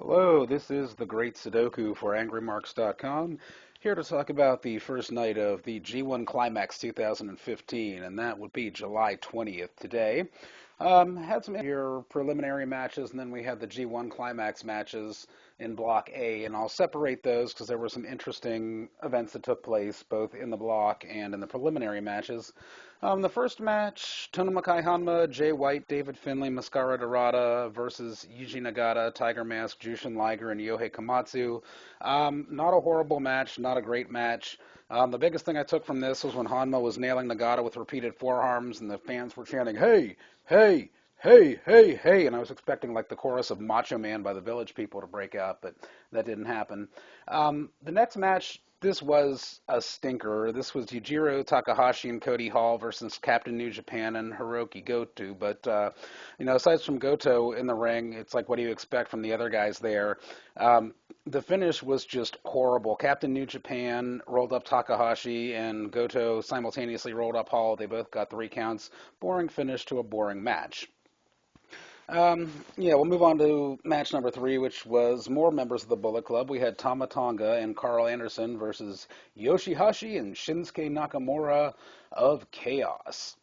Hello, this is the Great Sudoku for AngryMarks.com, here to talk about the first night of the G1 Climax 2015, and that would be July 20th today. Had some here preliminary matches, and then we had the G1 Climax matches in Block A, and I'll separate those because there were some interesting events that took place both in the block and in the preliminary matches. The first match, Tonomakai Hanma, Jay White, David Finlay, Mascara Dorada versus Yuji Nagata, Tiger Mask, Jushin Liger, and Yohei Komatsu. Not a horrible match, not a great match. The biggest thing I took from this was when Hanma was nailing Nagata with repeated forearms, and the fans were chanting, "Hey, hey, hey, hey, hey," and I was expecting like the chorus of Macho Man by the Village People to break out, but that didn't happen. The next match, this was a stinker. This was Yujiro Takahashi and Cody Hall versus Captain New Japan and Hiroki Goto. But, aside from Goto in the ring, it's like, what do you expect from the other guys there? The finish was just horrible. Captain New Japan rolled up Takahashi and Goto simultaneously rolled up Hall. They both got 3 counts. Boring finish to a boring match. We'll move on to match number 3, which was more members of the Bullet Club. We had Tama Tonga and Carl Anderson versus Yoshihashi and Shinsuke Nakamura of Chaos.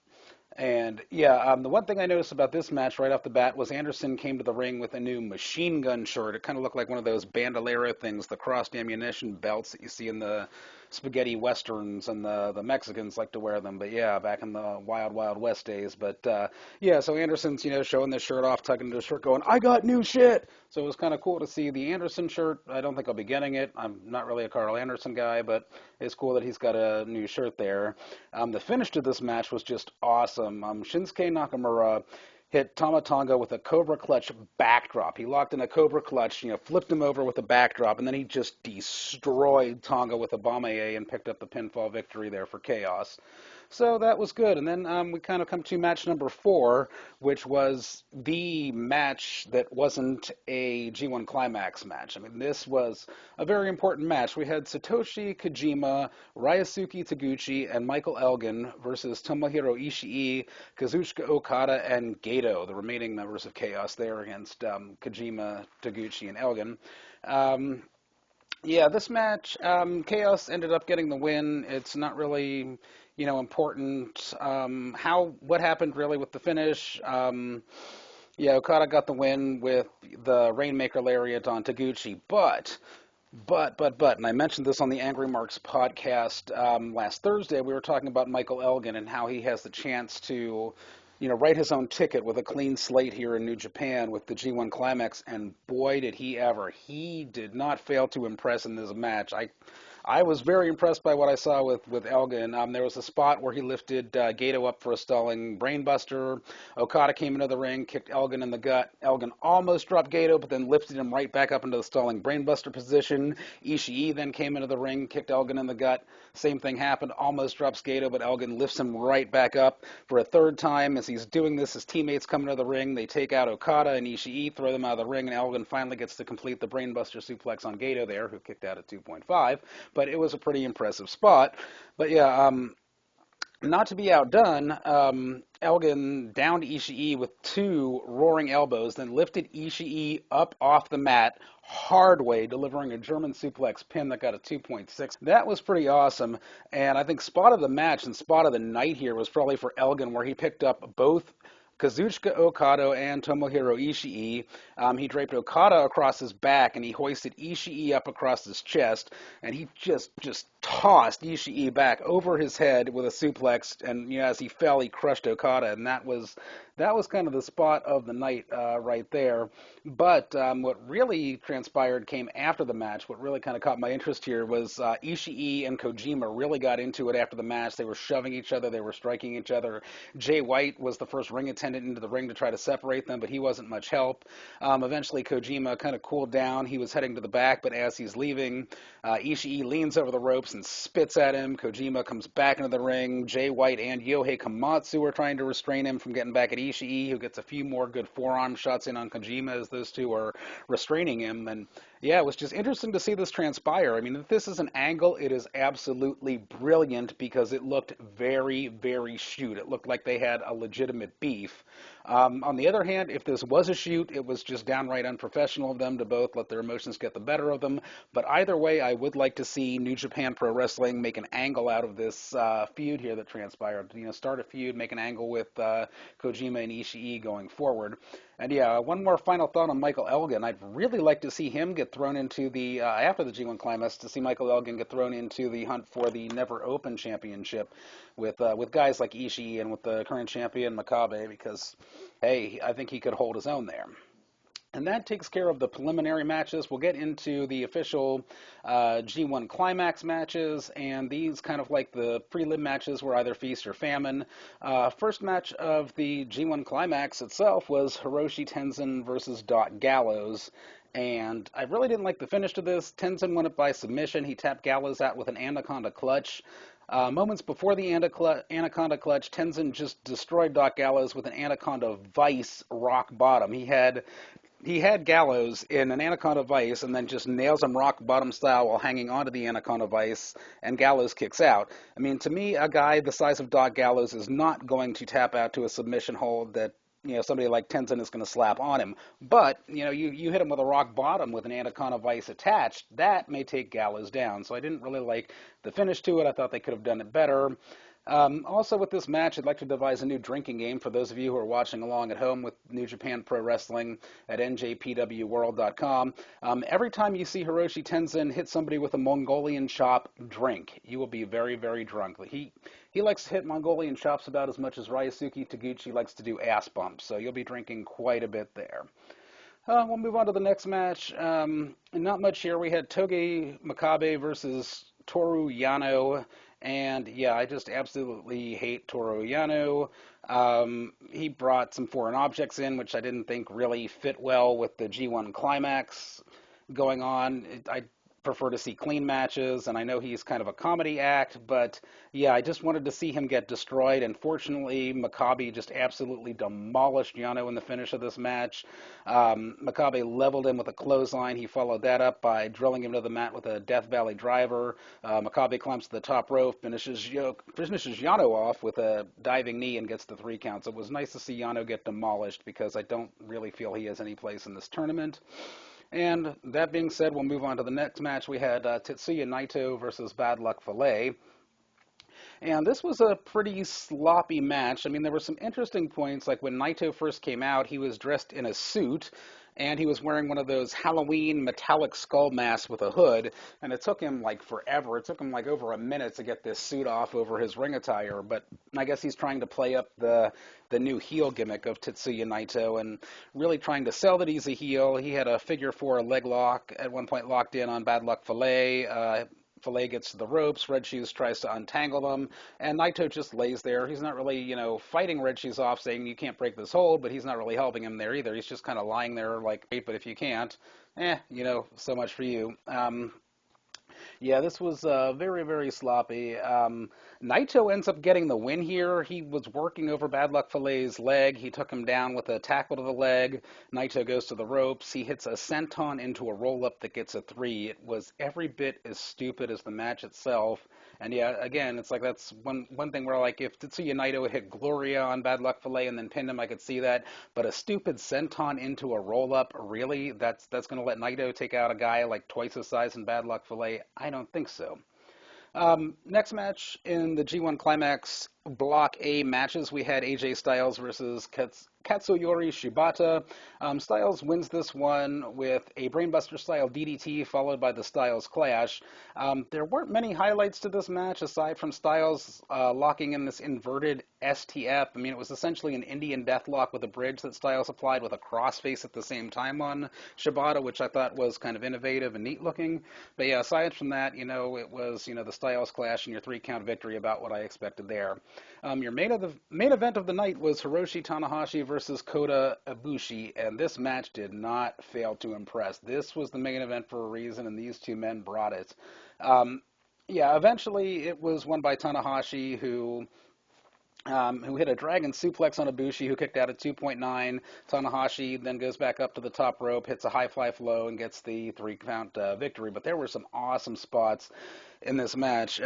And the one thing I noticed about this match right off the bat was Anderson came to the ring with a new machine gun shirt. It kind of looked like one of those bandolero things, the crossed ammunition belts that you see in the spaghetti westerns, and the Mexicans like to wear them. But yeah, back in the wild, wild west days. But so Anderson's, showing this shirt off, tugging his shirt, going, "I got new shit." So it was kind of cool to see the Anderson shirt. I don't think I'll be getting it. I'm not really a Carl Anderson guy, but it's cool that he's got a new shirt there. The finish to this match was just awesome. Shinsuke Nakamura hit Tama Tonga with a Cobra Clutch backdrop. He locked in a Cobra Clutch, flipped him over with a backdrop, and then he just destroyed Tonga with a Bombe and picked up the pinfall victory there for Chaos. So that was good. And then we kind of come to match number 4, which was the match that wasn't a G1 Climax match. I mean, this was a very important match. We had Satoshi Kojima, Ryosuke Taguchi, and Michael Elgin versus Tomohiro Ishii, Kazuchika Okada, and Gato, the remaining members of Chaos there against Kojima, Taguchi, and Elgin. This match, Chaos ended up getting the win. It's not really, important. What happened really with the finish? Okada got the win with the Rainmaker Lariat on Taguchi, and I mentioned this on the Angry Marks podcast last Thursday. We were talking about Michael Elgin and how he has the chance to write his own ticket with a clean slate here in New Japan with the G1 Climax, and boy, did he ever. He did not fail to impress in this match. I was very impressed by what I saw with Elgin. There was a spot where he lifted Gato up for a stalling brainbuster. Okada came into the ring, kicked Elgin in the gut. Elgin almost dropped Gato, but then lifted him right back up into the stalling brainbuster position. Ishii then came into the ring, kicked Elgin in the gut. Same thing happened, almost drops Gato, but Elgin lifts him right back up for a third time. As he's doing this, his teammates come into the ring. They take out Okada and Ishii, throw them out of the ring, and Elgin finally gets to complete the brainbuster suplex on Gato there, who kicked out at 2.5. But it was a pretty impressive spot. But not to be outdone, Elgin downed Ishii with 2 roaring elbows, then lifted Ishii up off the mat hard way, delivering a German suplex pin that got a 2.6. That was pretty awesome, and I think spot of the match and spot of the night here was probably for Elgin, where he picked up both Kazuchika Okada and Tomohiro Ishii. He draped Okada across his back, and he hoisted Ishii up across his chest, and he just tossed Ishii back over his head with a suplex, and as he fell, he crushed Okada, and that was kind of the spot of the night right there. But what really transpired came after the match. What really kind of caught my interest here was Ishii and Kojima really got into it after the match. They were shoving each other. They were striking each other. Jay White was the first ring attendant into the ring to try to separate them, but he wasn't much help. Eventually, Kojima kind of cooled down. He was heading to the back, but as he's leaving, Ishii leans over the ropes and spits at him. Kojima comes back into the ring. Jay White and Yohei Komatsu are trying to restrain him from getting back at Ishii. Ishii, who gets a few more good forearm shots in on Kojima as those two are restraining him. And yeah, it was just interesting to see this transpire. I mean, if this is an angle, it is absolutely brilliant because it looked very, very shoot. It looked like they had a legitimate beef. On the other hand, if this was a shoot, it was just downright unprofessional of them to both let their emotions get the better of them. But either way, I would like to see New Japan Pro Wrestling make an angle out of this feud here that transpired. You know, start a feud, make an angle with Kojima and Ishii going forward. And yeah, one more final thought on Michael Elgin. I'd really like to see him get thrown into the, after the G1 Climax, to see Michael Elgin get thrown into the hunt for the Never Open Championship with guys like Ishii and with the current champion Makabe, because, hey, I think he could hold his own there. And that takes care of the preliminary matches. We'll get into the official G1 Climax matches, and these kind of like the prelim matches were either feast or famine. First match of the G1 Climax itself was Hiroshi Tenzan versus Doc Gallows. And I really didn't like the finish to this. Tenzan won it by submission. He tapped Gallows out with an Anaconda Clutch. Moments before the Anaconda Clutch, Tenzan just destroyed Doc Gallows with an Anaconda Vice rock bottom. He had Gallows in an Anaconda Vice and then just nails him rock bottom style while hanging onto the Anaconda Vice, and Gallows kicks out. I mean, to me, a guy the size of Doc Gallows is not going to tap out to a submission hold that, you know, somebody like Tenzan is going to slap on him. But, you know, you hit him with a rock bottom with an Anaconda Vice attached, that may take Gallows down. So I didn't really like the finish to it. I thought they could have done it better. Also with this match, I'd like to devise a new drinking game for those of you who are watching along at home with New Japan Pro Wrestling at njpwworld.com. Every time you see Hiroshi Tenzan hit somebody with a Mongolian chop, drink. You will be very, very drunk. He likes to hit Mongolian chops about as much as Ryosuke Taguchi likes to do ass bumps, so you'll be drinking quite a bit there. We'll move on to the next match. Not much here. We had Togi Makabe versus Toru Yano. And yeah, I just absolutely hate Toru Yano. He brought some foreign objects in, which I didn't think really fit well with the G1 Climax going on. I prefer to see clean matches, and I know he's kind of a comedy act, but yeah, I just wanted to see him get destroyed, and fortunately, Makabe just absolutely demolished Yano in the finish of this match. Makabe leveled him with a clothesline. He followed that up by drilling him to the mat with a Death Valley driver. Makabe climbs to the top rope, finishes Yano off with a diving knee and gets the 3 counts. It was nice to see Yano get demolished because I don't really feel he has any place in this tournament. And that being said, we'll move on to the next match. We had Tatsuya Naito versus Bad Luck Filet. And this was a pretty sloppy match. I mean, there were some interesting points, like when Naito first came out, he was dressed in a suit, and he was wearing one of those Halloween metallic skull masks with a hood, and it took him like forever. It took him like over a minute to get this suit off over his ring attire, but I guess he's trying to play up the new heel gimmick of Tatsuya Naito and really trying to sell that he's a heel. He had a figure 4 leg lock at one point locked in on Bad Luck Filet. Filet gets to the ropes, Red Shoes tries to untangle them, and Naito just lays there. He's not really, you know, fighting Red Shoes off, saying you can't break this hold, but he's not really helping him there either. He's just kind of lying there like, hey, but if you can't, you know, so much for you. Yeah, this was very, very sloppy. Naito ends up getting the win here. He was working over Bad Luck Filet's leg. He took him down with a tackle to the leg. Naito goes to the ropes. He hits a senton into a roll-up that gets a 3. It was every bit as stupid as the match itself. And yeah, again, it's like that's one thing where, like, if Tatsuya Naito hit Gloria on Bad Luck Filet and then pinned him, I could see that. But a stupid senton into a roll-up, really? That's going to let Naito take out a guy like twice his size in Bad Luck Filet? I don't think so. Next match in the G1 Climax Block A matches, we had AJ Styles versus Katsuyori Shibata. Styles wins this one with a Brainbuster-style DDT followed by the Styles Clash. There weren't many highlights to this match aside from Styles locking in this inverted STF. I mean, it was essentially an Indian deathlock with a bridge that Styles applied with a crossface at the same time on Shibata, which I thought was kind of innovative and neat looking. But yeah, aside from that, you know, it was, you know, the Styles Clash and your 3-count victory, about what I expected there. Your main event of the night was Hiroshi Tanahashi versus Kota Ibushi, and this match did not fail to impress. This was the main event for a reason, and these two men brought it. Yeah, eventually it was won by Tanahashi, who who hit a dragon suplex on Ibushi, who kicked out at 2.9. Tanahashi then goes back up to the top rope, hits a high fly flow, and gets the 3 count victory. But there were some awesome spots in this match.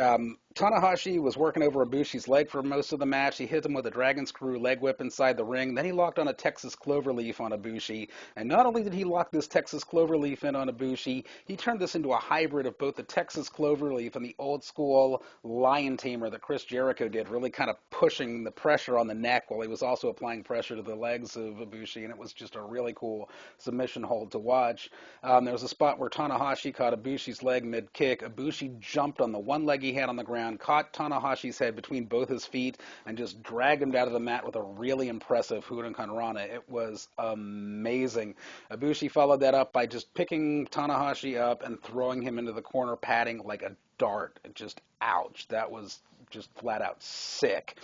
Tanahashi was working over Ibushi's leg for most of the match. He hit him with a dragon screw leg whip inside the ring. Then he locked on a Texas Cloverleaf on Ibushi. And not only did he lock this Texas Cloverleaf in on Ibushi, he turned this into a hybrid of both the Texas Cloverleaf and the old school Lion Tamer that Chris Jericho did, really kind of pushing the pressure on the neck while he was also applying pressure to the legs of Ibushi. And it was just a really cool submission hold to watch. There was a spot where Tanahashi caught Ibushi's leg mid-kick. Ibushi jumped on the one leg he had on the ground, caught Tanahashi's head between both his feet, and just dragged him down to the mat with a really impressive Huracan Rana. It was amazing. Ibushi followed that up by just picking Tanahashi up and throwing him into the corner padding like a dart. Just ouch. That was just flat out sick.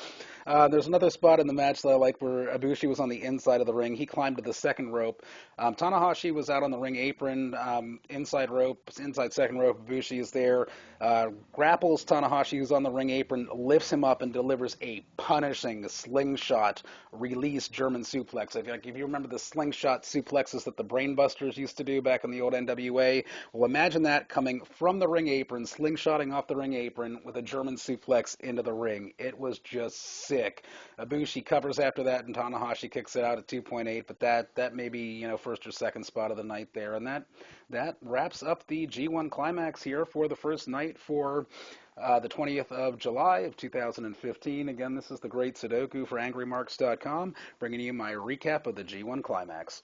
There's another spot in the match that I like where Ibushi was on the inside of the ring. He climbed to the second rope. Tanahashi was out on the ring apron, inside rope, inside second rope. Ibushi is there, grapples Tanahashi, who's on the ring apron, lifts him up and delivers a punishing slingshot release German suplex. If you remember the slingshot suplexes that the Brainbusters used to do back in the old NWA, well, imagine that coming from the ring apron, slingshotting off the ring apron with a German suplex into the ring. It was just sick. Ibushi covers after that, and Tanahashi kicks it out at 2.8. But that may be first or second spot of the night there, and that wraps up the G1 Climax here for the first night for the 20th of July of 2015. Again, this is the Great Sudoku for AngryMarks.com, bringing you my recap of the G1 Climax.